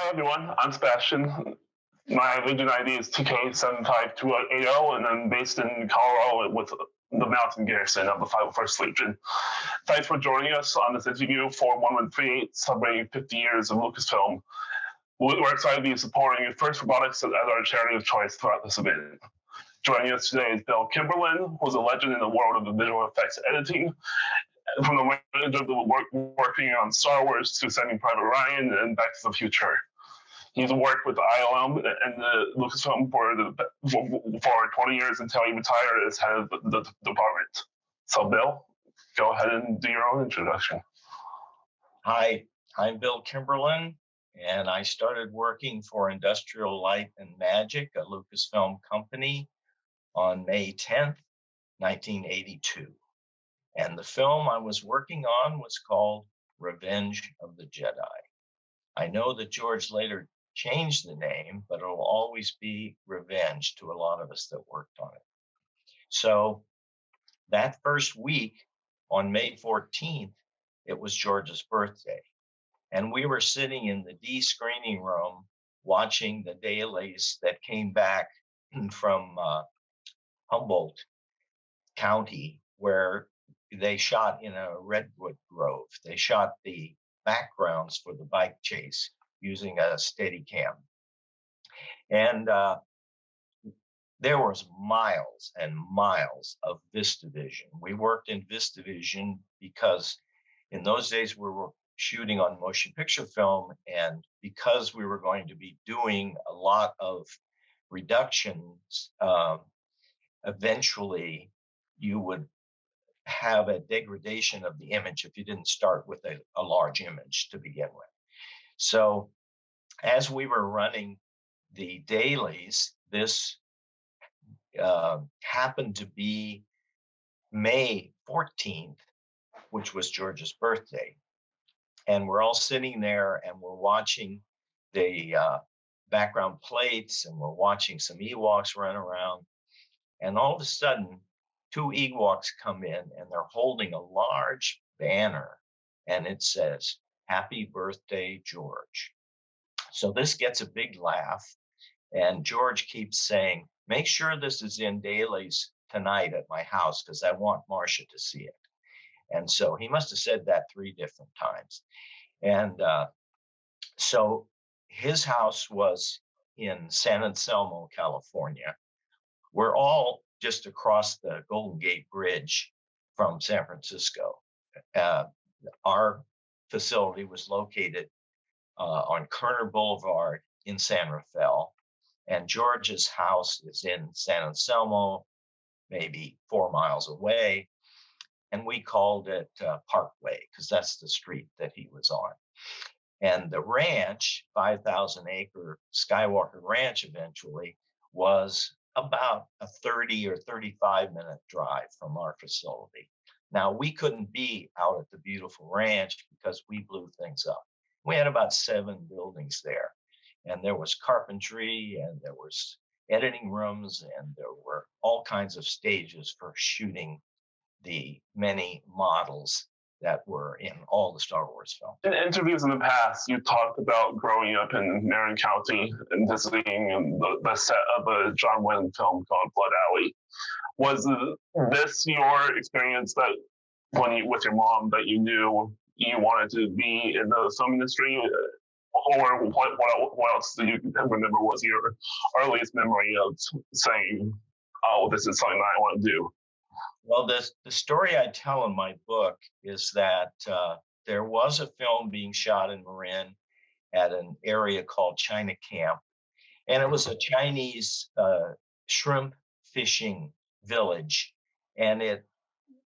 Hi everyone, I'm Sebastian. My Legion ID is TK75280, and I'm based in Colorado with the Mountain Garrison of the 501st Legion. Thanks for joining us on this interview for 1138, celebrating 50 years of Lucasfilm. We're excited to be supporting First Robotics as our charity of choice throughout this event. Joining us today is Bill Kimberlin, who's a legend in the world of the visual effects editing, from the range of the working on Star Wars to Saving Private Ryan and Back to the Future. He's worked with ILM and the Lucasfilm for 20 years until he retired as head of the department. So, Bill, go ahead and do your own introduction. Hi, I'm Bill Kimberlin, and I started working for Industrial Light and Magic, a Lucasfilm company, on May 10th, 1982. And the film I was working on was called Revenge of the Jedi. I know that George later changed the name, but it'll always be Revenge to a lot of us that worked on it. So that first week on May 14th, it was George's birthday. And we were sitting in the D screening room watching the dailies that came back from Humboldt County, where they shot in a redwood grove. They shot the backgrounds for the bike chase using a Steadicam. And there was miles and miles of VistaVision. We worked in VistaVision because in those days we were shooting on motion picture film, and because we were going to be doing a lot of reductions, eventually you would have a degradation of the image if you didn't start with a large image to begin with. So as we were running the dailies, this happened to be May 14th, which was George's birthday. And we're all sitting there and we're watching the background plates, and we're watching some Ewoks run around. And all of a sudden, two Ewoks come in and they're holding a large banner, and it says, "Happy Birthday, George." So this gets a big laugh, and George keeps saying, "Make sure this is in dailies tonight at my house because I want Marcia to see it." And so he must have said that 3 different times. And so his house was in San Anselmo, California. We're all just across the Golden Gate Bridge from San Francisco. Our facility was located on Kerner Boulevard in San Rafael, and George's house is in San Anselmo, maybe 4 miles away, and we called it Parkway because that's the street that he was on. And the ranch, 5,000-acre Skywalker Ranch, eventually was about a 30 or 35-minute drive from our facility. Now, we couldn't be out at the beautiful ranch because we blew things up. We had about 7 buildings there, and there was carpentry, and there was editing rooms, and there were all kinds of stages for shooting the many models that were in all the Star Wars films. In interviews in the past, you talked about growing up in Marin County and visiting the set of a John Wayne film called Blood Alley. Was this your experience that with your mom that you knew you wanted to be in the film industry? Or what else do you remember was your earliest memory of saying, "Oh, this is something I want to do"? Well, the story I tell in my book is that there was a film being shot in Marin at an area called China Camp, and it was a Chinese shrimp fishing village, and it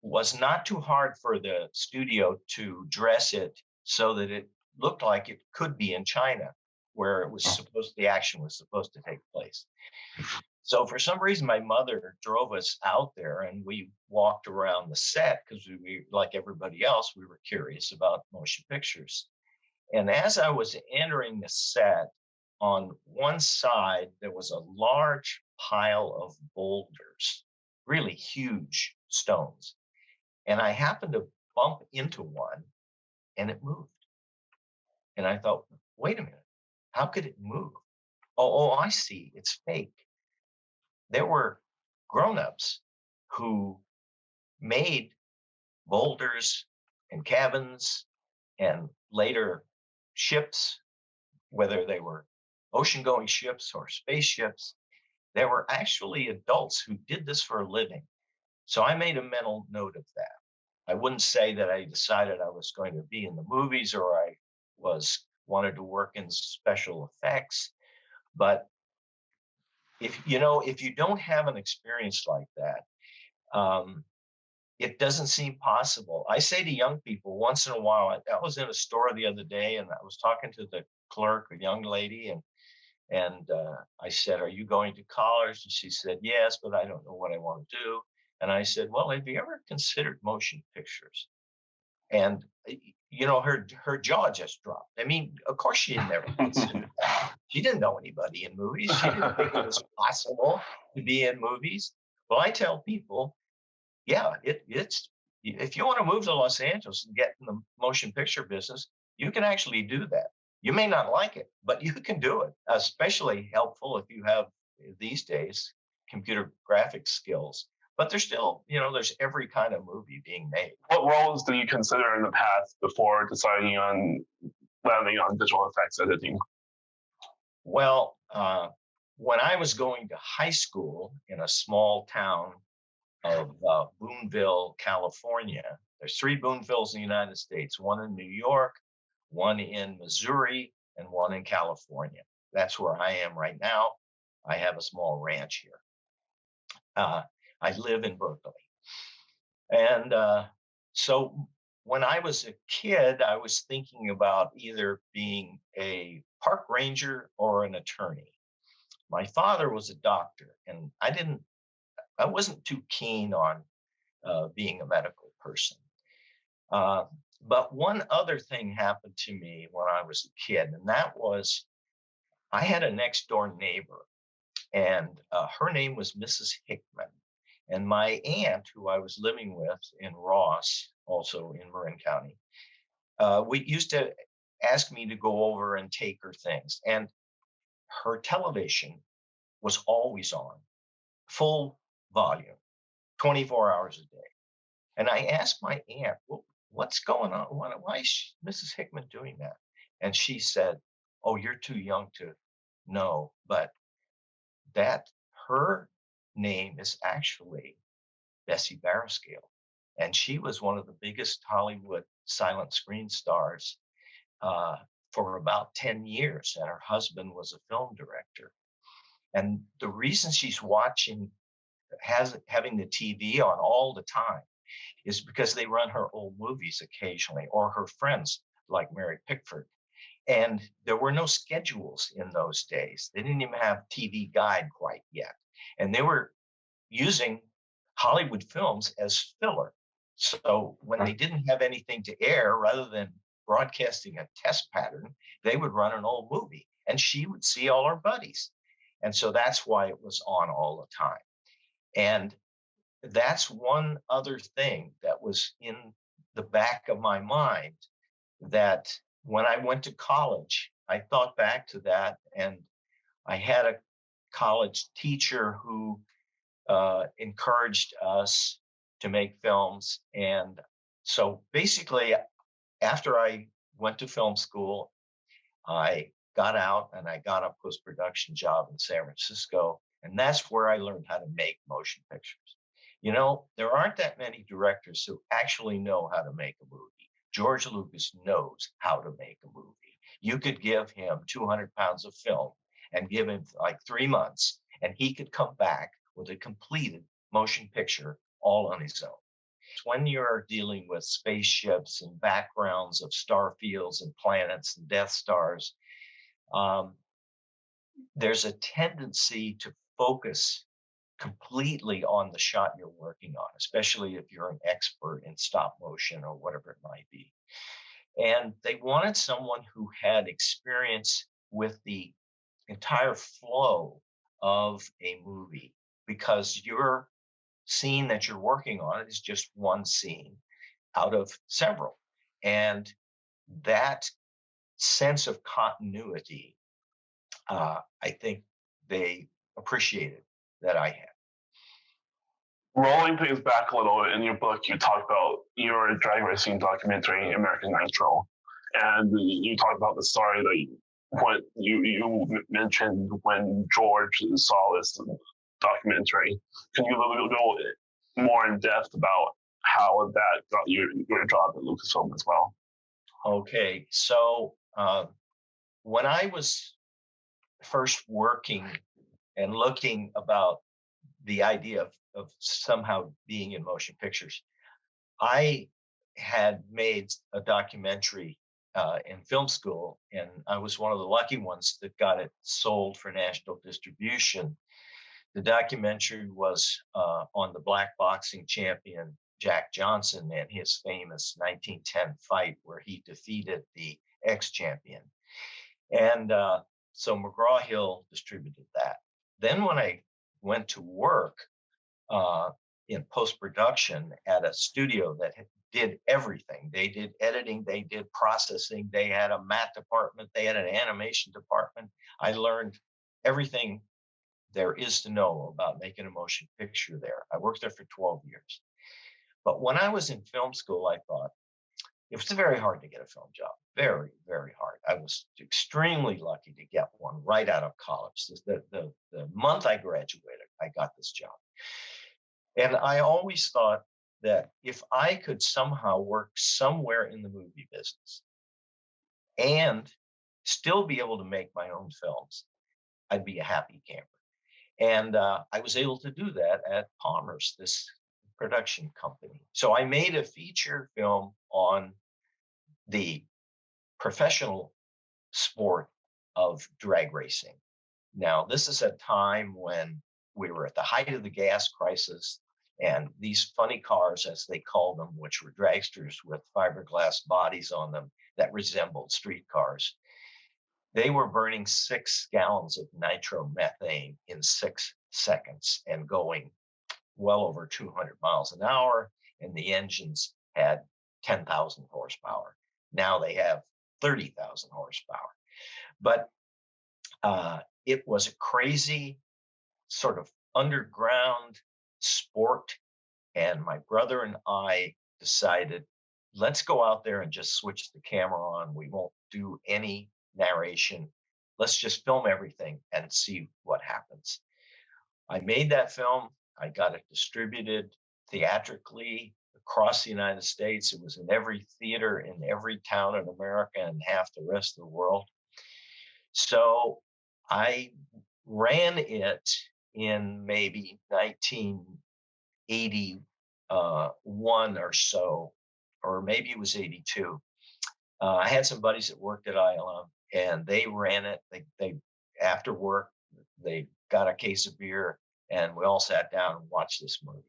was not too hard for the studio to dress it so that it looked like it could be in China, where it was the action was supposed to take place. So for some reason, my mother drove us out there, and we walked around the set because we, like everybody else, we were curious about motion pictures. And as I was entering the set, on one side, there was a large pile of boulders, really huge stones. And I happened to bump into one, and it moved. And I thought, wait a minute, How could it move? Oh, I see. It's fake. There were grown-ups who made boulders and cabins and later ships, whether they were ocean-going ships or spaceships. There were actually adults who did this for a living. So I made a mental note of that. I wouldn't say that I decided I was going to be in the movies or I was wanted to work in special effects, but if you don't have an experience like that, um, it doesn't seem possible. I say to young people once in a while, I was in a store the other day and I was talking to the clerk, a young lady, and I said, "Are you going to college?" And she said, "Yes, but I don't know what I want to do." And I said, "Well, have you ever considered motion pictures?" And her jaw just dropped. I mean, of course she had never considered that. She didn't know anybody in movies. She didn't think it was possible to be in movies. Well, I tell people, yeah, it's if you want to move to Los Angeles and get in the motion picture business, you can actually do that. You may not like it, but you can do it. Especially helpful if you have these days computer graphics skills. But there's still, there's every kind of movie being made. What roles did you consider in the past before deciding on landing on visual effects editing? Well, when I was going to high school in a small town of Boonville, California. There's three Boonvilles in the United States, one in New York, one in Missouri, and one in California. That's where I am right now. I have a small ranch here. I live in Berkeley. And so when I was a kid, I was thinking about either being a park ranger or an attorney. My father was a doctor, and I wasn't too keen on being a medical person. Uh, but one other thing happened to me when I was a kid, and that was I had a next door neighbor, and her name was Mrs. Hickman. And my aunt, who I was living with in Ross, also in Marin County, we used to ask me to go over and take her things. And her television was always on, full volume, 24 hours a day. And I asked my aunt, well, what's going on? Why is Mrs. Hickman doing that? And she said, oh, you're too young to know, but that her name is actually Bessie Barriscale. And she was one of the biggest Hollywood silent screen stars for about 10 years. And her husband was a film director. And the reason she's having the TV on all the time is because they run her old movies occasionally, or her friends like Mary Pickford. And there were no schedules in those days. They didn't even have TV Guide quite yet. And they were using Hollywood films as filler. So when they didn't have anything to air, rather than broadcasting a test pattern, they would run an old movie and she would see all her buddies. And so that's why it was on all the time. And that's one other thing that was in the back of my mind, that when I went to college, I thought back to that, and I had a college teacher who encouraged us to make films. And so basically, after I went to film school, I got out and I got a post-production job in San Francisco. And that's where I learned how to make motion pictures. There aren't that many directors who actually know how to make a movie. George Lucas knows how to make a movie. You could give him 200 pounds of film and give him like 3 months, and he could come back with a completed motion picture all on his own. When you're dealing with spaceships and backgrounds of star fields and planets and Death Stars, there's a tendency to focus completely on the shot you're working on, especially if you're an expert in stop motion or whatever it might be. And they wanted someone who had experience with the entire flow of a movie, because your scene that you're working on is just one scene out of several. And that sense of continuity I think they appreciated that I had. Rolling things back a little, in your book, you talk about your drag racing documentary, American Nitro, and you talk about the story that what you mentioned when George saw this documentary. Can you go more in depth about how that got you your job at Lucasfilm as well? Okay, so when I was first working and looking about the idea of somehow being in motion pictures, I had made a documentary in film school, and I was one of the lucky ones that got it sold for national distribution. The documentary was on the black boxing champion Jack Johnson and his famous 1910 fight where he defeated the ex-champion. And so McGraw-Hill distributed that. Then when I went to work in post-production at a studio that did everything. They did editing, they did processing, they had a matte department, they had an animation department. I learned everything there is to know about making a motion picture there. I worked there for 12 years. But when I was in film school, I thought it was very hard to get a film job. Very, very hard. I was extremely lucky to get one right out of college. The month I graduated, I got this job. And I always thought that if I could somehow work somewhere in the movie business and still be able to make my own films, I'd be a happy camper. And I was able to do that at Palmer's, this production company. So I made a feature film on the professional sport of drag racing. Now, this is a time when we were at the height of the gas crisis, and these funny cars, as they called them, which were dragsters with fiberglass bodies on them that resembled street cars, they were burning 6 gallons of nitromethane in 6 seconds and going well over 200 miles an hour, and the engines had 10,000 horsepower. Now they have 30,000 horsepower. But it was a crazy sort of underground sport. And my brother and I decided, let's go out there and just switch the camera on. We won't do any narration. Let's just film everything and see what happens. I made that film. I got it distributed theatrically across the United States. It was in every theater in every town in America and half the rest of the world. So I ran it in maybe 1981 or so, or maybe it was 82. I had some buddies that worked at ILM, and they ran it. They after work, they got a case of beer, and we all sat down and watched this movie.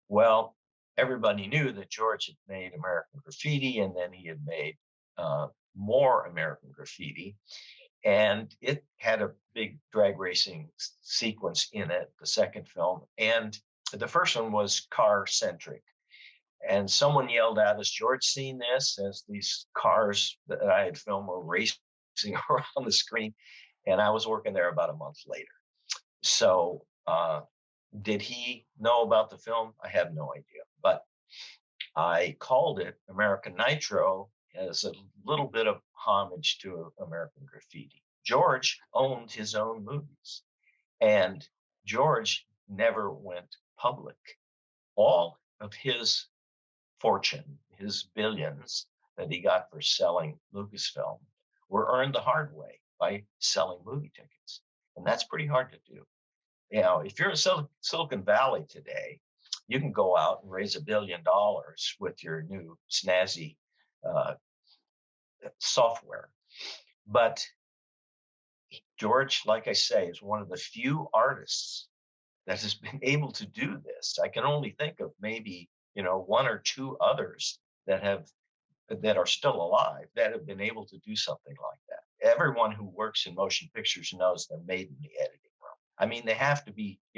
Well, everybody knew that George had made American Graffiti, and then he had made more American Graffiti. And it had a big drag racing sequence in it, the second film. And the first one was car centric. And someone yelled at us, George, seen this, as these cars that I had filmed were racing around the screen. And I was working there about a month later. So did he know about the film? I have no idea. But I called it American Nitro as a little bit of homage to American Graffiti. George owned his own movies, and George never went public. All of his fortune, his billions that he got for selling Lucasfilm, were earned the hard way by selling movie tickets. And that's pretty hard to do. You know, if you're in Silicon Valley today, you can go out and raise $1 billion with your new snazzy software. But George, like I say, is one of the few artists that has been able to do this. I can only think of maybe, 1 or 2 others that are still alive that have been able to do something like that. Everyone who works in motion pictures knows they're made in the editing room. I mean, you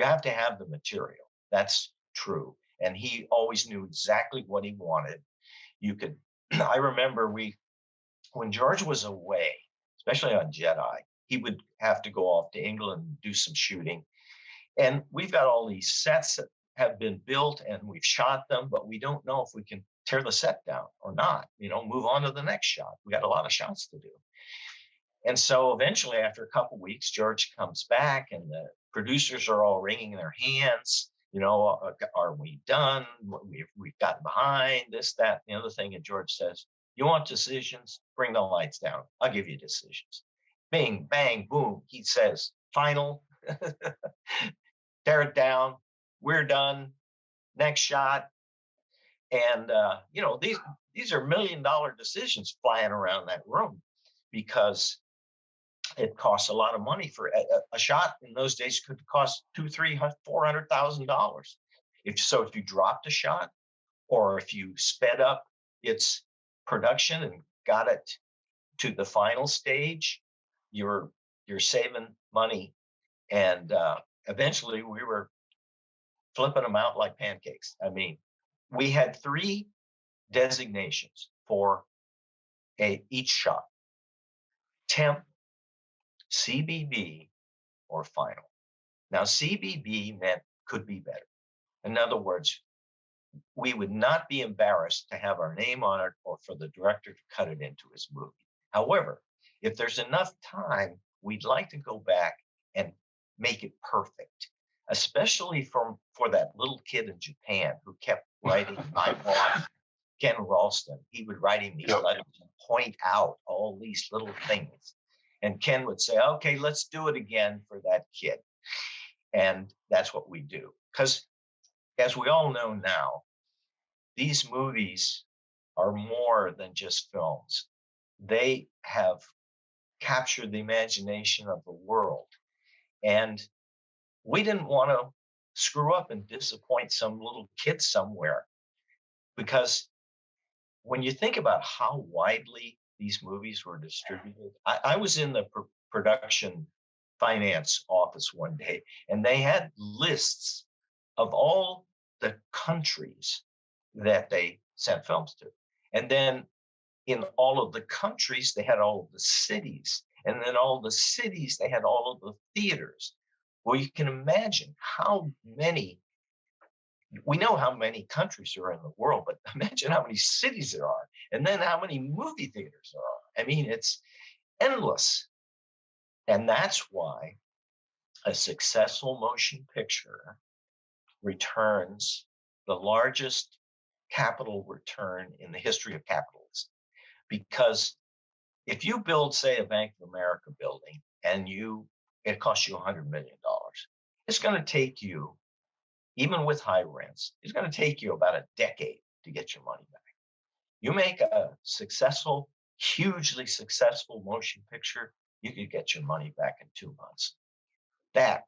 have to have the material. That's true. And he always knew exactly what he wanted. I remember when George was away, especially on Jedi, he would have to go off to England and do some shooting. And we've got all these sets that have been built and we've shot them, but we don't know if we can tear the set down or not, move on to the next shot. We got a lot of shots to do. And so eventually, after a couple of weeks, George comes back and the producers are all wringing their hands. Are we done? We've gotten behind this, that, the other thing. And George says, you want decisions? Bring the lights down. I'll give you decisions. Bing, bang, boom. He says, final, tear it down. We're done. Next shot. And, these are $1 million decisions flying around that room because it costs a lot of money for a shot. In those days could cost $200,000-$400,000. If you dropped a shot or if you sped up its production and got it to the final stage, you're saving money. And eventually we were flipping them out like pancakes. I mean, we had 3 designations for each shot: temp, CBB, or final. Now, CBB meant could be better. In other words, we would not be embarrassed to have our name on it or for the director to cut it into his movie. However, if there's enough time, we'd like to go back and make it perfect, especially for that little kid in Japan who kept writing my boss, Ken Ralston. He would write him these letters and point out all these little things. And Ken would say, okay, let's do it again for that kid. And that's what we do. Because as we all know now, these movies are more than just films. They have captured the imagination of the world. And we didn't want to screw up and disappoint some little kid somewhere. Because when you think about how widely these movies were distributed, I was in the production finance office one day, and they had lists of all the countries that they sent films to. And then in all of the countries, they had all of the cities. And then all the cities, they had all of the theaters. Well, you can imagine how many, we know how many countries are in the world, but imagine how many cities there are. And then how many movie theaters there are. I mean, it's endless. And that's why a successful motion picture returns the largest capital return in the history of capitalism. Because if you build, say, a Bank of America building and it costs you $100 million, it's going to take you, even with high rents, it's going to take you about a decade to get your money back. You make a successful, hugely successful motion picture, you could get your money back in 2 months. That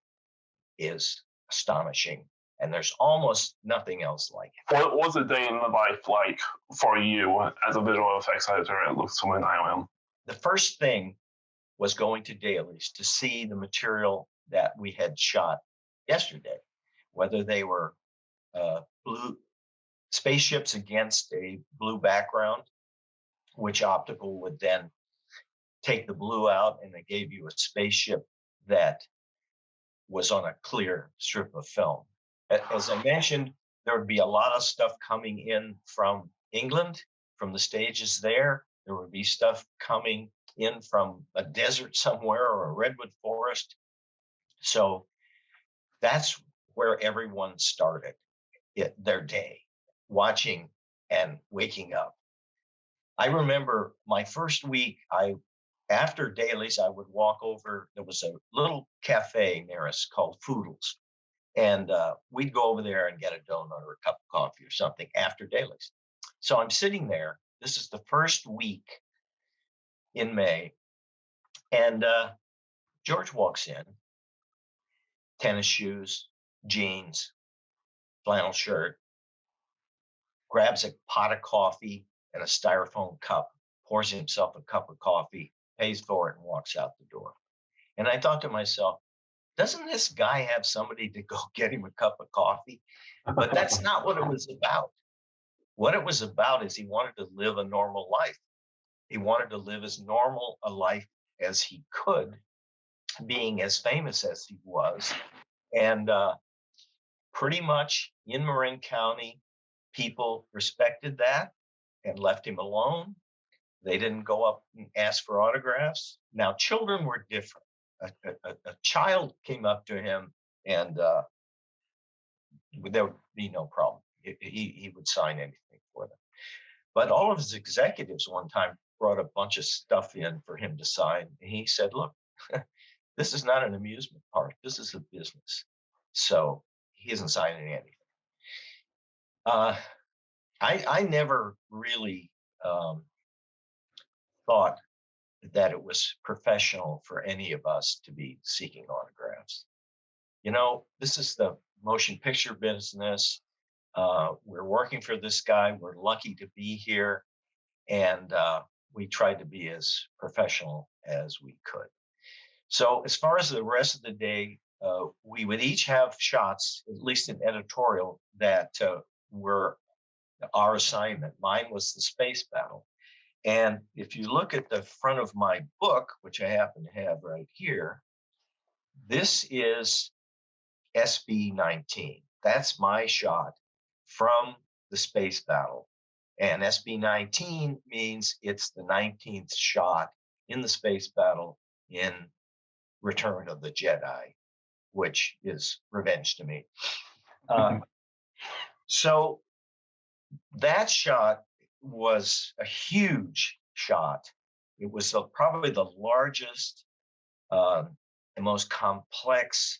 is astonishing. And there's almost nothing else like it. What was a day in the life like for you as a visual effects editor at Lucasfilm and IOM? The first thing was going to dailies to see the material that we had shot yesterday, whether they were blue spaceships against a blue background, which optical would then take the blue out and it gave you a spaceship that was on a clear strip of film. As I mentioned, there would be a lot of stuff coming in from England, from the stages there. There would be stuff coming in from a desert somewhere or a redwood forest. So that's where everyone started their day, watching and waking up. I remember my first week, after dailies, I would walk over. There was a little cafe near us called Foodles. And we'd go over there and get a donut or a cup of coffee or something after dailies. So I'm sitting there. This is the first week in May. And George walks in, tennis shoes, jeans, flannel shirt, grabs a pot of coffee and a styrofoam cup, pours himself a cup of coffee, pays for it, and walks out the door. And I thought to myself, doesn't this guy have somebody to go get him a cup of coffee? But that's not what it was about. What it was about is he wanted to live a normal life. He wanted to live as normal a life as he could being as famous as he was. And pretty much in Marin County, people respected that and left him alone. They didn't go up and ask for autographs. Now, children were different. A child came up to him and there would be no problem. He would sign anything for them. But all of his executives one time brought a bunch of stuff in for him to sign. And he said, look, this is not an amusement park. This is a business. So he isn't signing anything. I never really thought that it was professional for any of us to be seeking autographs. You know, this is the motion picture business. We're working for this guy. We're lucky to be here. And we tried to be as professional as we could. So as far as the rest of the day, we would each have shots, at least in editorial, that were our assignment. Mine was the space battle. And if you look at the front of my book, which I happen to have right here, this is SB-19. That's my shot from the space battle. And SB-19 means it's the 19th shot in the space battle in Return of the Jedi, which is revenge to me. So that shot was a huge shot. It was probably the largest and most complex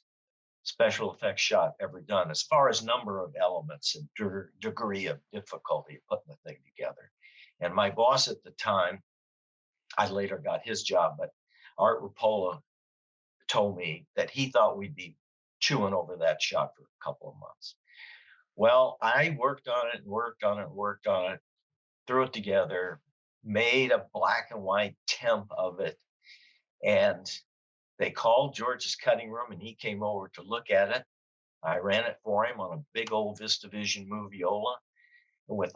special effects shot ever done, as far as number of elements and degree of difficulty of putting the thing together. And my boss at the time, I later got his job, but Art Rapola told me that he thought we'd be chewing over that shot for a couple of months. Well, I worked on it, threw it together, made a black and white temp of it, and they called George's cutting room and he came over to look at it. I ran it for him on a big old VistaVision Moviola with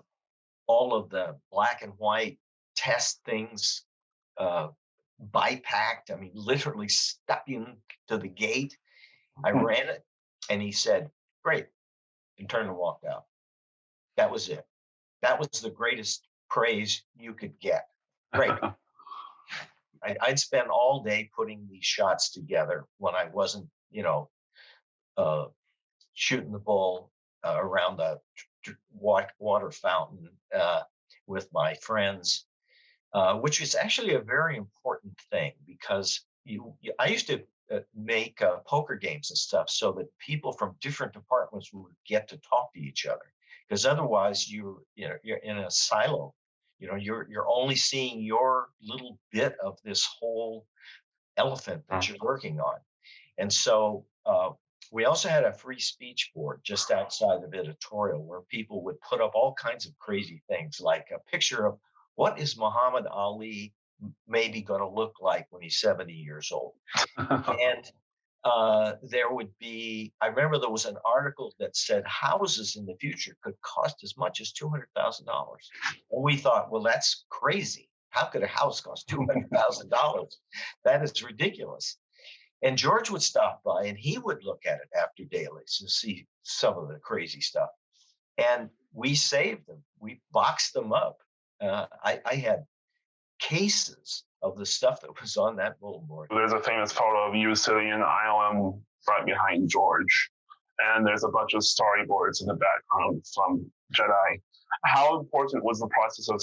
all of the black and white test things bipacked. I mean, literally stuck into the gate. I ran it and he said, great, and turned and walked out. That was it. That was the greatest praise you could get. Great. I'd spend all day putting these shots together when I wasn't, shooting the bull around the water fountain with my friends, which is actually a very important thing because I used to make poker games and stuff so that people from different departments would get to talk to each other. Because otherwise, you're in a silo. You're only seeing your little bit of this whole elephant that you're working on. And so we also had a free speech board just outside of editorial where people would put up all kinds of crazy things, like a picture of what is Muhammad Ali maybe going to look like when he's 70 years old. And there would be, I remember there was an article that said houses in the future could cost as much as $200,000. And we thought, well, that's crazy. How could a house cost $200,000? That is ridiculous. And George would stop by and he would look at it after dailies and see some of the crazy stuff. And we saved them. We boxed them up. I had cases of the stuff that was on that bulletin board. There's a famous photo of you sitting in ILM right behind George, and there's a bunch of storyboards in the background from Jedi. How important was the process of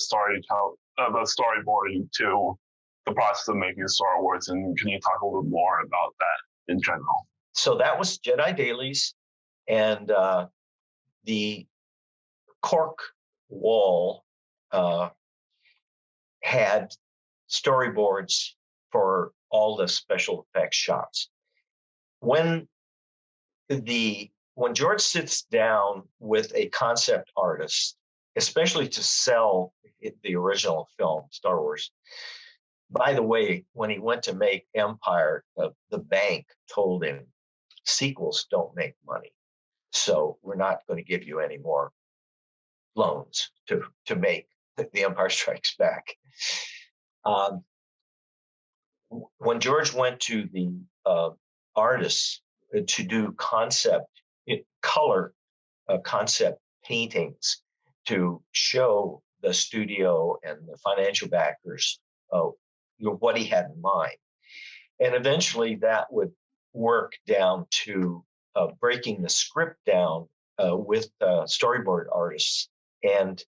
storyboarding to the process of making Star Wars, and can you talk a little more about that in general? So that was Jedi Dailies, and the cork wall had storyboards for all the special effects shots. When George sits down with a concept artist, especially to sell the original film, Star Wars. By the way, when he went to make Empire, the bank told him, sequels don't make money. So we're not going to give you any more loans to make The Empire Strikes Back. When George went to the artists to do color concept paintings to show the studio and the financial backers what he had in mind. And eventually that would work down to breaking the script down with storyboard artists and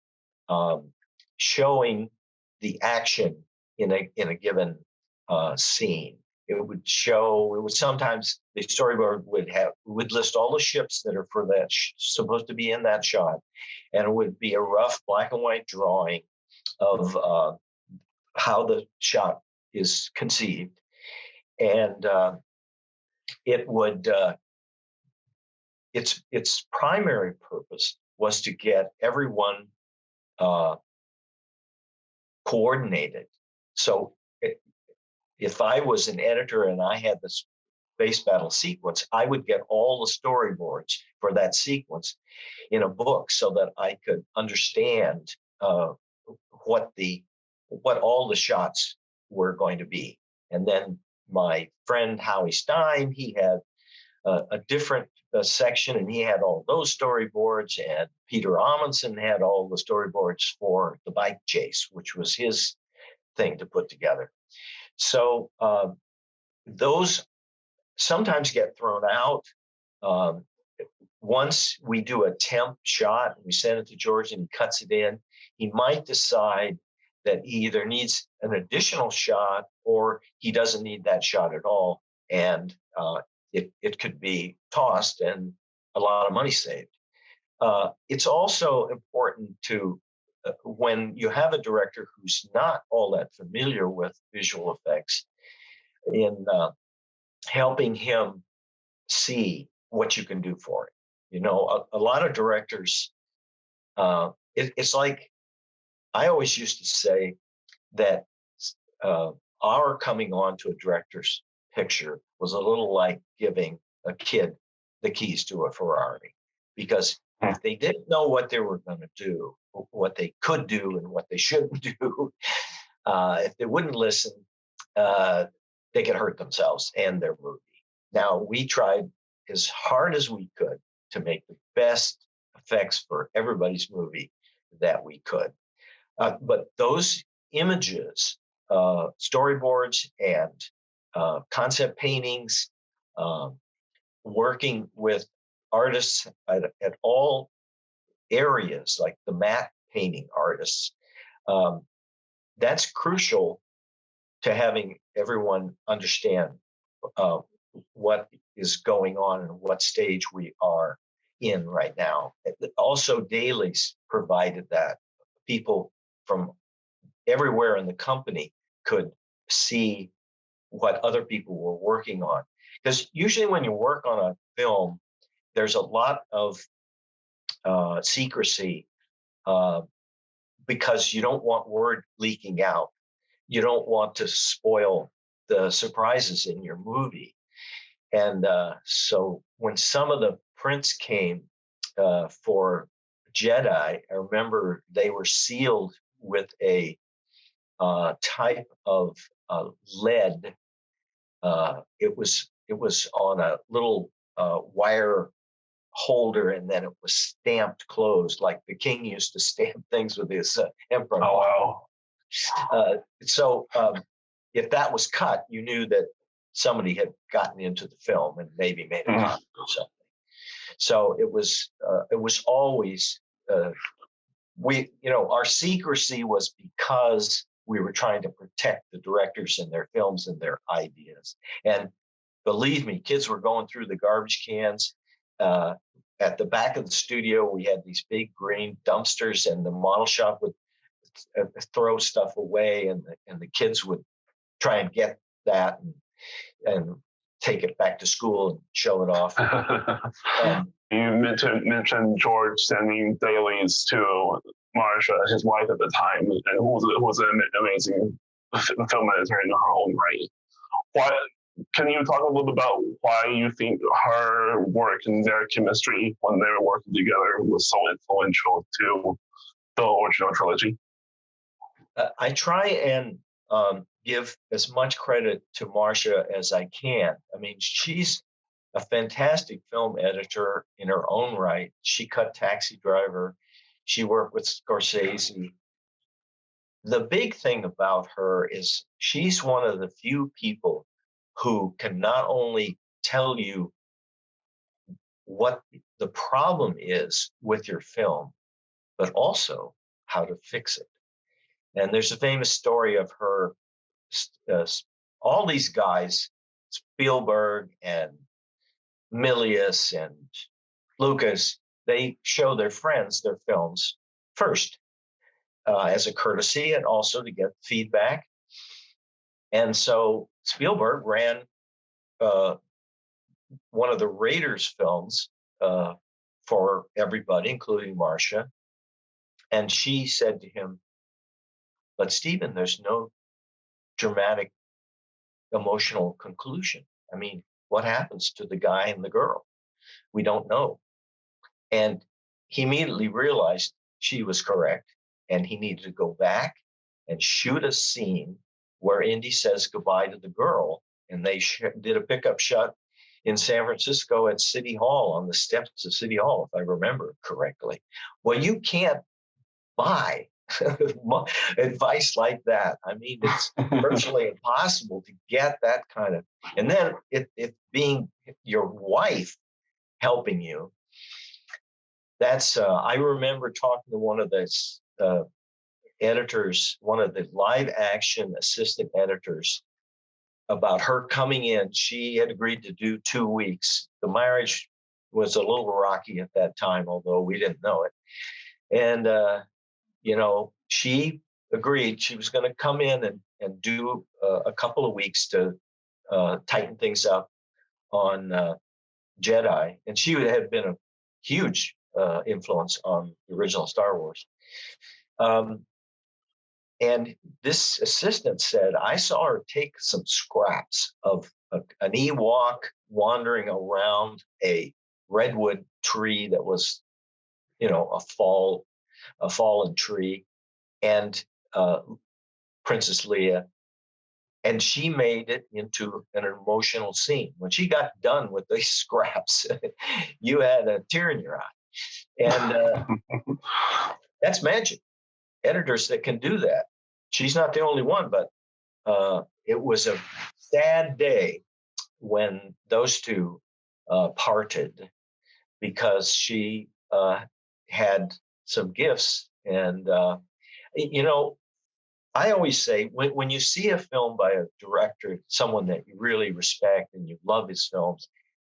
showing the action in a given scene. It would sometimes the storyboard would list all the ships that are for that supposed to be in that shot, and it would be a rough black and white drawing of how the shot is conceived, and it would its primary purpose was to get everyone coordinated. So if I was an editor and I had this space battle sequence, I would get all the storyboards for that sequence in a book so that I could understand what all the shots were going to be. And then my friend Howie Stein, he had a different section, and he had all those storyboards, and Peter Amundsen had all the storyboards for the bike chase, which was his thing to put together. So those sometimes get thrown out. Once we do a temp shot and we send it to George and he cuts it in, he might decide that he either needs an additional shot or he doesn't need that shot at all. And it could be tossed and a lot of money saved. It's also important to, when you have a director who's not all that familiar with visual effects, in helping him see what you can do for it. You know, a lot of directors, it's like, I always used to say that our coming on to a director's picture was a little like giving a kid the keys to a Ferrari, because if they didn't know what they were going to do, what they could do and what they shouldn't do, if they wouldn't listen, they could hurt themselves and their movie. Now, we tried as hard as we could to make the best effects for everybody's movie that we could. But those images, storyboards and concept paintings, working with artists at all areas, like the matte painting artists, that's crucial to having everyone understand what is going on and what stage we are in right now. Also, dailies provided that people from everywhere in the company could see what other people were working on. Because usually when you work on a film, there's a lot of secrecy because you don't want word leaking out. You don't want to spoil the surprises in your movie. And so when some of the prints came for Jedi, I remember they were sealed with a type of lead. It was on a little wire holder, and then it was stamped closed, like the king used to stamp things with his emperor. Oh, wow. So if that was cut, you knew that somebody had gotten into the film and maybe made a copy or something. So it was always our secrecy was because we were trying to protect the directors and their films and their ideas. And believe me, kids were going through the garbage cans. At the back of the studio, we had these big green dumpsters, and the model shop would throw stuff away, and the kids would try and get that and take it back to school and show it off. You mentioned George sending dailies to Marsha, his wife at the time, and who was an amazing film editor in her own right. Why? Can you talk a little bit about why you think her work and their chemistry when they were working together was so influential to the original trilogy? I try and give as much credit to Marcia as I can. I mean, she's a fantastic film editor in her own right. She cut Taxi Driver. She worked with Scorsese. The big thing about her is she's one of the few people who can not only tell you what the problem is with your film, but also how to fix it. And there's a famous story of her, uh, all these guys, Spielberg and Milius and Lucas, they show their friends their films first as a courtesy and also to get feedback. And so Spielberg ran uh, one of the Raiders films for everybody, including Marcia. And she said to him, "But Stephen, there's no dramatic emotional conclusion. I mean, what happens to the guy and the girl? We don't know." And he immediately realized she was correct, and he needed to go back and shoot a scene where Indy says goodbye to the girl, and they did a pickup shot in San Francisco at City Hall, on the steps of City Hall, if I remember correctly. Well, you can't buy advice like that. I mean, it's virtually impossible to get that kind of, and then it being your wife helping you. That's I remember talking to one of the editors, one of the live action assistant editors, about her coming in. She had agreed to do 2 weeks. The marriage was a little rocky at that time, although we didn't know it. And she agreed she was going to come in and do a couple of weeks to tighten things up on Jedi. And she had been a huge influence on the original Star Wars. And this assistant said, I saw her take some scraps of an Ewok wandering around a redwood tree that was, a fallen tree, and Princess Leia, and she made it into an emotional scene. When she got done with these scraps, you had a tear in your eye. And that's magic. Editors that can do that. She's not the only one, but it was a sad day when those two parted, because she had some gifts. And, I always say when you see a film by a director, someone that you really respect and you love his films,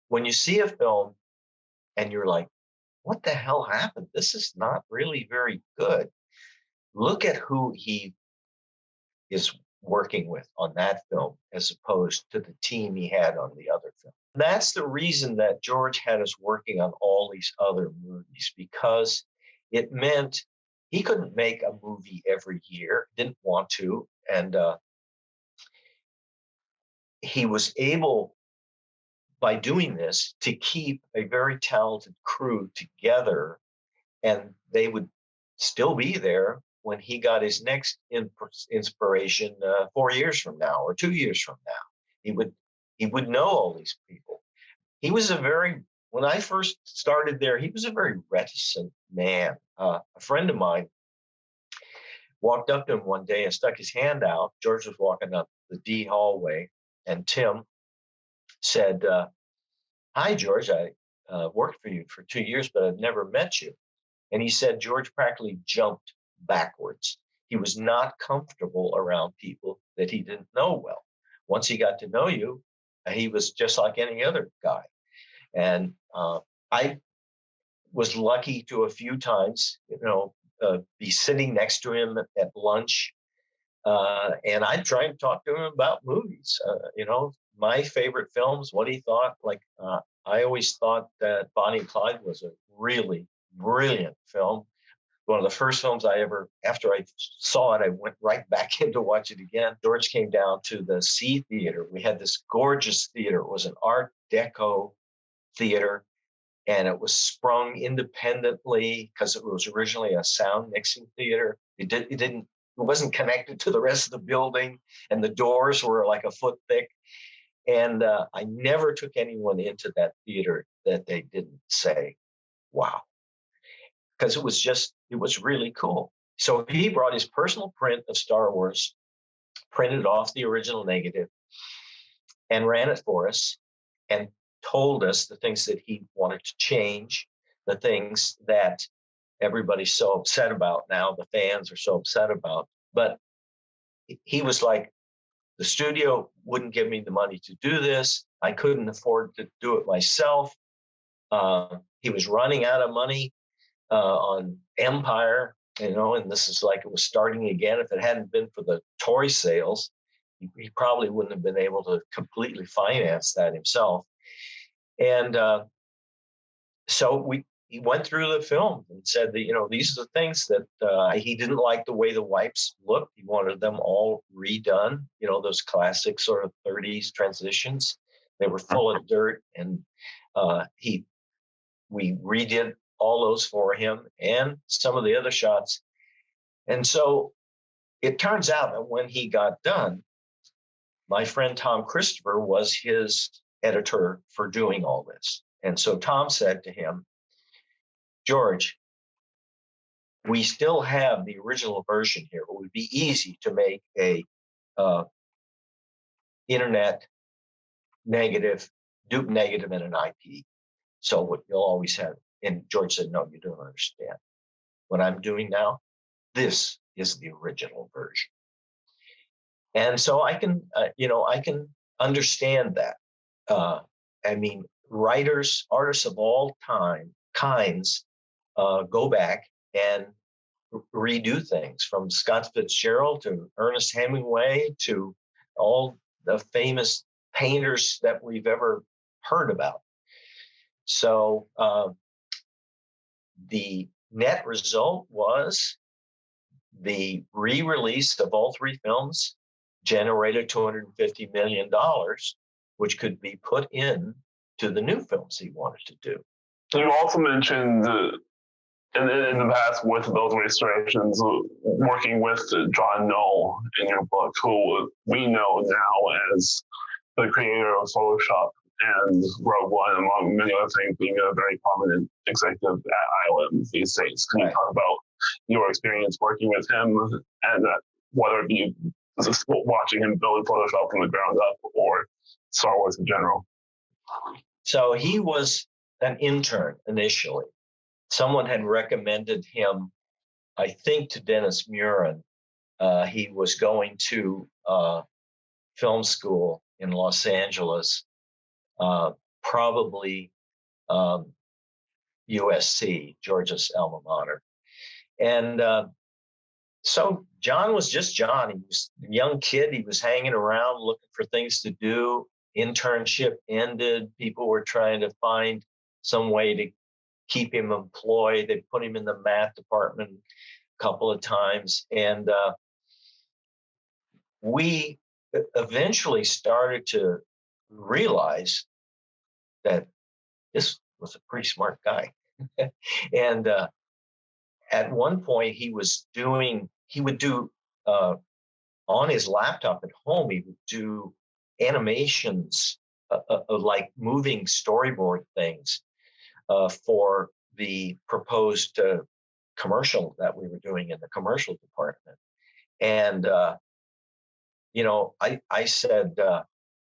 when you see a film and you're like, what the hell happened? This is not really very good. Look at who he is working with on that film as opposed to the team he had on the other film. That's the reason that George had us working on all these other movies, because it meant he couldn't make a movie every year, didn't want to. And he was able, by doing this, to keep a very talented crew together, and they would still be there when he got his next inspiration 4 years from now or 2 years from now. He would know all these people. He was when I first started there, he was a very reticent man. A friend of mine walked up to him one day and stuck his hand out. George was walking up the D hallway, and Tim said, "Hi, George, I worked for you for 2 years, but I've never met you." And he said George practically jumped backwards. He was not comfortable around people that he didn't know well. Once he got to know you, he was just like any other guy. And I was lucky to a few times, be sitting next to him at lunch. And I'd try and talk to him about movies, my favorite films, what he thought. I always thought that Bonnie and Clyde was a really brilliant film. One of the first films after I saw it, I went right back in to watch it again. George came down to the C Theater. We had this gorgeous theater. It was an Art Deco theater, and it was sprung independently because it was originally a sound mixing theater. It wasn't connected to the rest of the building, and the doors were like a foot thick. And I never took anyone into that theater that they didn't say, wow, because it was really cool. So he brought his personal print of Star Wars, printed off the original negative, and ran it for us, and told us the things that he wanted to change, the things that everybody's so upset about now, the fans are so upset about. But he was like, the studio wouldn't give me the money to do this. I couldn't afford to do it myself. He was running out of money on Empire, and this is like it was starting again. If it hadn't been for the toy sales, he probably wouldn't have been able to completely finance that himself. And so he went through the film and said that, these are the things that he didn't like the way the wipes looked. He wanted them all redone, those classic sort of 30s transitions. They were full of dirt, and we redid all those for him and some of the other shots. And so it turns out that when he got done, my friend Tom Christopher was his editor for doing all this. And so Tom said to him, George, we still have the original version here. It would be easy to make a internet negative, Duke negative, and an IP. So what you'll always have. And George said, no, you don't understand. What I'm doing now, this is the original version. And so I can understand that. Writers, artists of all kinds go back and redo things, from Scott Fitzgerald to Ernest Hemingway to all the famous painters that we've ever heard about. So the net result was the re-release of all three films generated $250 million, which could be put in to the new films he wanted to do. You also mentioned in the past with those restorations, working with John Knoll in your book, who we know now as the creator of Photoshop and Rogue One, among many other things, being a very prominent executive at ILM these days. Can you talk about your experience working with him, and whether it be watching him build Photoshop from the ground up or Star Wars in general? So he was an intern initially. Someone had recommended him, I think, to Dennis Muren. He was going to film school in Los Angeles, probably USC, Georgia's alma mater. And so John was just John. He was a young kid. He was hanging around looking for things to do. Internship ended. People were trying to find some way to keep him employed. They put him in the math department a couple of times. And we eventually started to realize that this was a pretty smart guy. And at one point he would do on his laptop at home, he would do animations like moving storyboard things for the proposed commercial that we were doing in the commercial department. And, I said,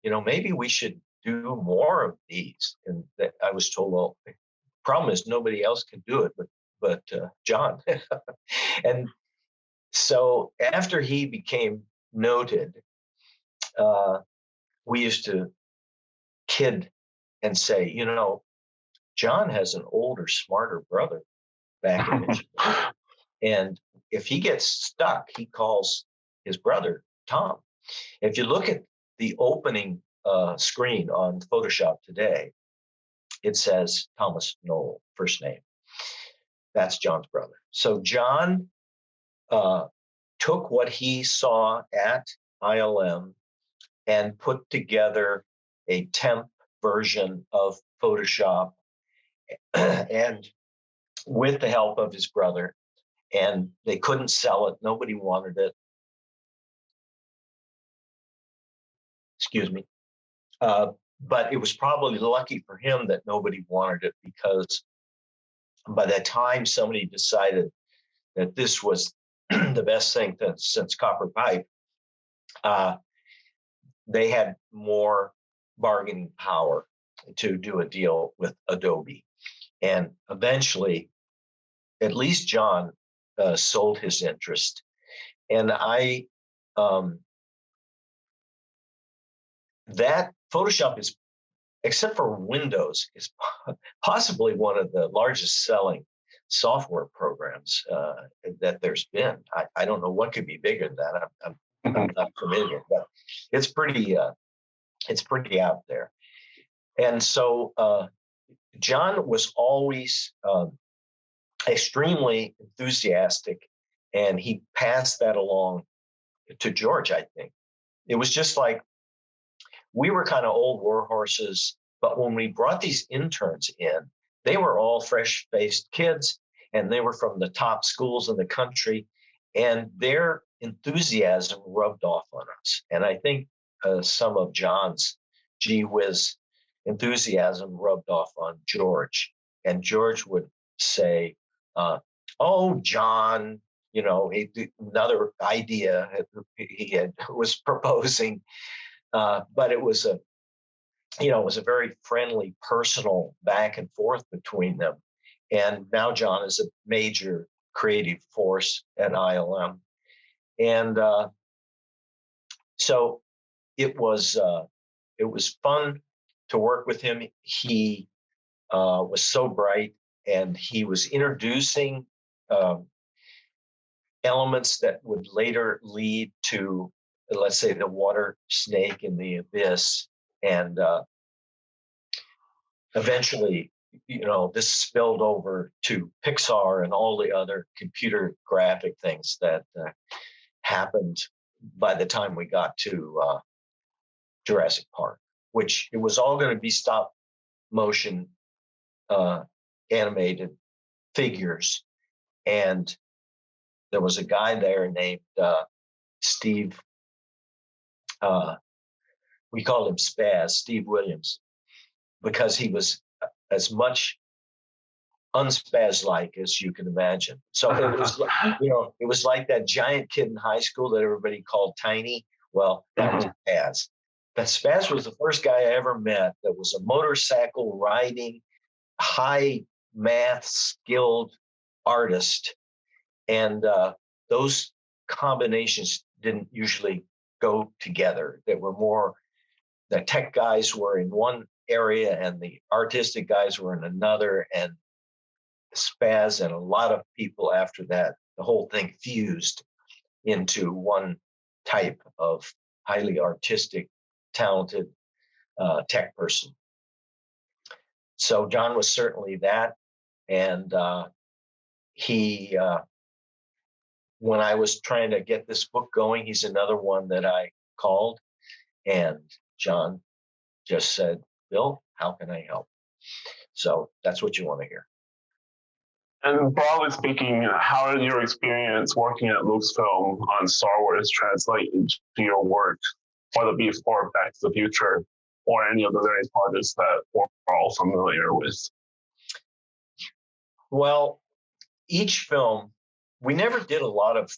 maybe we should do more of these. And I was told, well, the problem is nobody else can do it, but John. And so after he became noted, we used to kid and say, John has an older, smarter brother back in Michigan. And if he gets stuck, he calls his brother, Tom. If you look at the opening screen on Photoshop today, it says Thomas Knoll, first name. That's John's brother. So John took what he saw at ILM and put together a temp version of Photoshop, and with the help of his brother. And they couldn't sell it. Nobody wanted it. excuse me. But it was probably lucky for him that nobody wanted it, because by the time somebody decided that this was the best thing since copper pipe, they had more bargaining power to do a deal with Adobe. And eventually, at least John sold his interest. And that Photoshop is, except for Windows, is possibly one of the largest selling software programs that there's been. I don't know what could be bigger than that. I'm not familiar, but it's pretty out there. And so John was always extremely enthusiastic, and he passed that along to George, I think. It was just like, we were kind of old war horses, but when we brought these interns in, they were all fresh-faced kids, and they were from the top schools in the country, and their enthusiasm rubbed off on us. And I think some of John's gee whiz enthusiasm rubbed off on George. And George would say, oh, John, another idea he was proposing. But it was a very friendly, personal back and forth between them. And now John is a major creative force at ILM. And so it was fun to work with him. He was so bright, and he was introducing elements that would later lead to, let's say, the water snake in the abyss. And eventually, this spilled over to Pixar and all the other computer graphic things that happened by the time we got to Jurassic Park, which it was all going to be stop motion animated figures. And there was a guy there named Steve. We called him Spaz, Steve Williams, because he was as much unspaz-like as you can imagine. So it was, it was like that giant kid in high school that everybody called Tiny. Well, that was Spaz. But Spaz was the first guy I ever met that was a motorcycle riding, high math skilled artist. And those combinations didn't usually go together. They were more, the tech guys were in one area and the artistic guys were in another, and Spaz and a lot of people after that, the whole thing fused into one type of highly artistic, talented tech person. So John was certainly that. And he, when I was trying to get this book going, he's another one that I called. And John just said, Bill, how can I help? So that's what you want to hear. And broadly speaking, how did your experience working at Lucasfilm on Star Wars translate into your work, whether it be for Back to the Future or any of the various projects that we're all familiar with? Well, each film, we never did a lot of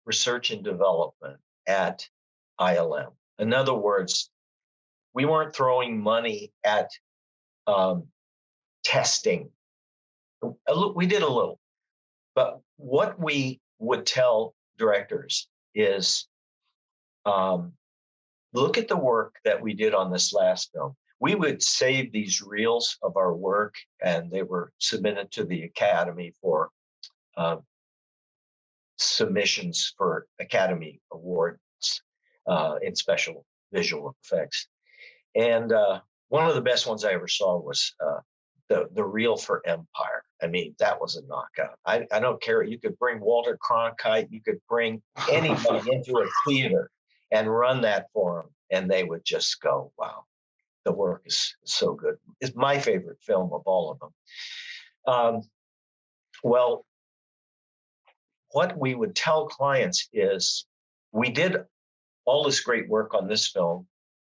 research and development at ILM. In other words, we weren't throwing money at testing. We did a little, but what we would tell directors is, look at the work that we did on this last film. We would save these reels of our work, and they were submitted to the Academy for submissions for Academy Awards in special visual effects. And one of the best ones I ever saw was the reel for Empire. I mean, that was a knockout. I don't care. You could bring Walter Cronkite, you could bring anybody into a theater and run that for them, and they would just go, wow, the work is so good. It's my favorite film of all of them. Well, what we would tell clients is, we did all this great work on this film.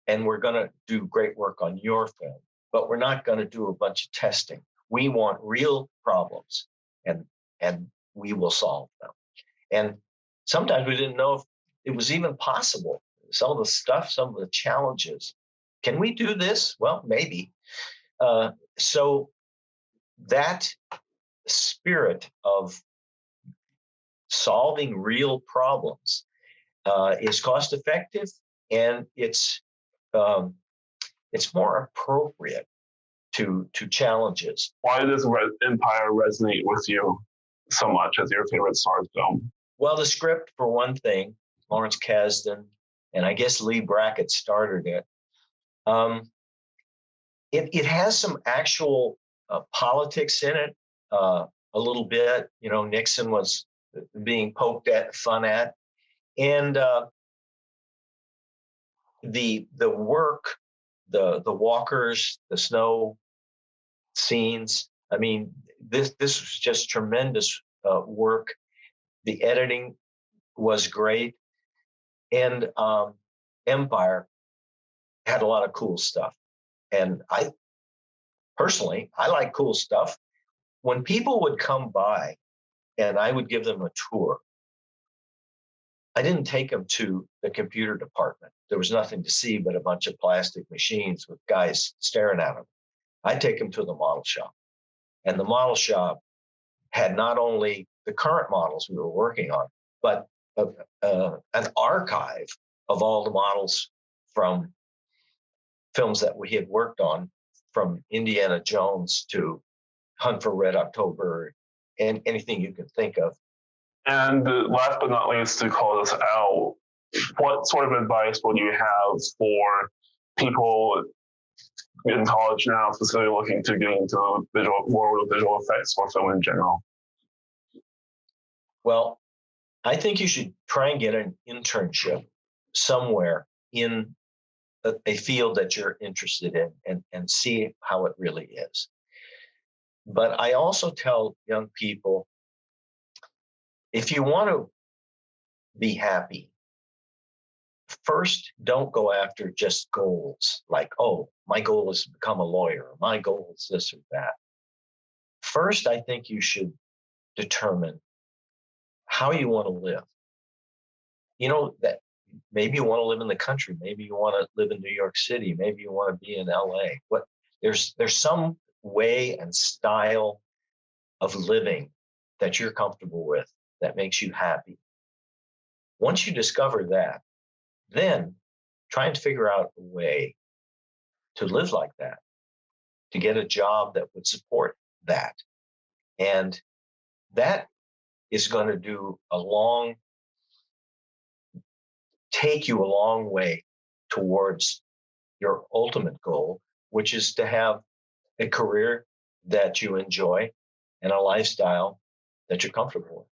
and we're going to do great work on your film, but we're not going to do a bunch of testing. We want real problems, and we will solve them. And sometimes we didn't know if it was even possible. Some of the stuff, some of the challenges. Can we do this? Well, maybe. So that spirit of solving real problems is cost effective, and it's more appropriate to challenges. Why does Empire resonate with you so much as your favorite Star Wars film? Well, the script, for one thing, Lawrence Kasdan, and I guess Lee Brackett started it. It has some actual politics in it, a little bit. You know, Nixon was being poked at, fun at, and the work, the walkers, the snow scenes. I mean, this was just tremendous work. The editing was great, and Empire had a lot of cool stuff. And I personally like cool stuff. When people would come by and I would give them a tour, I didn't take them to the computer department. There was nothing to see but a bunch of plastic machines with guys staring at them. I'd take them to the model shop. And the model shop had not only the current models we were working on, but an archive of all the models from films that we had worked on, from Indiana Jones to Hunt for Red October, and anything you can think of. And last but not least, to close us out, what sort of advice would you have for people in college now, specifically looking to get into visual effects or film in general? Well, I think you should try and get an internship somewhere in a field that you're interested in, and see how it really is. But I also tell young people, if you want to be happy, first, don't go after just goals like, oh, my goal is to become a lawyer, my goal is this or that. First, I think you should determine how you want to live. You know, that maybe you want to live in the country, maybe you want to live in New York City, maybe you want to be in LA. There's some way and style of living that you're comfortable with, that makes you happy. Once you discover that, then try and figure out a way to live like that, to get a job that would support that. And that is going to take you a long way towards your ultimate goal, which is to have a career that you enjoy and a lifestyle that you're comfortable with.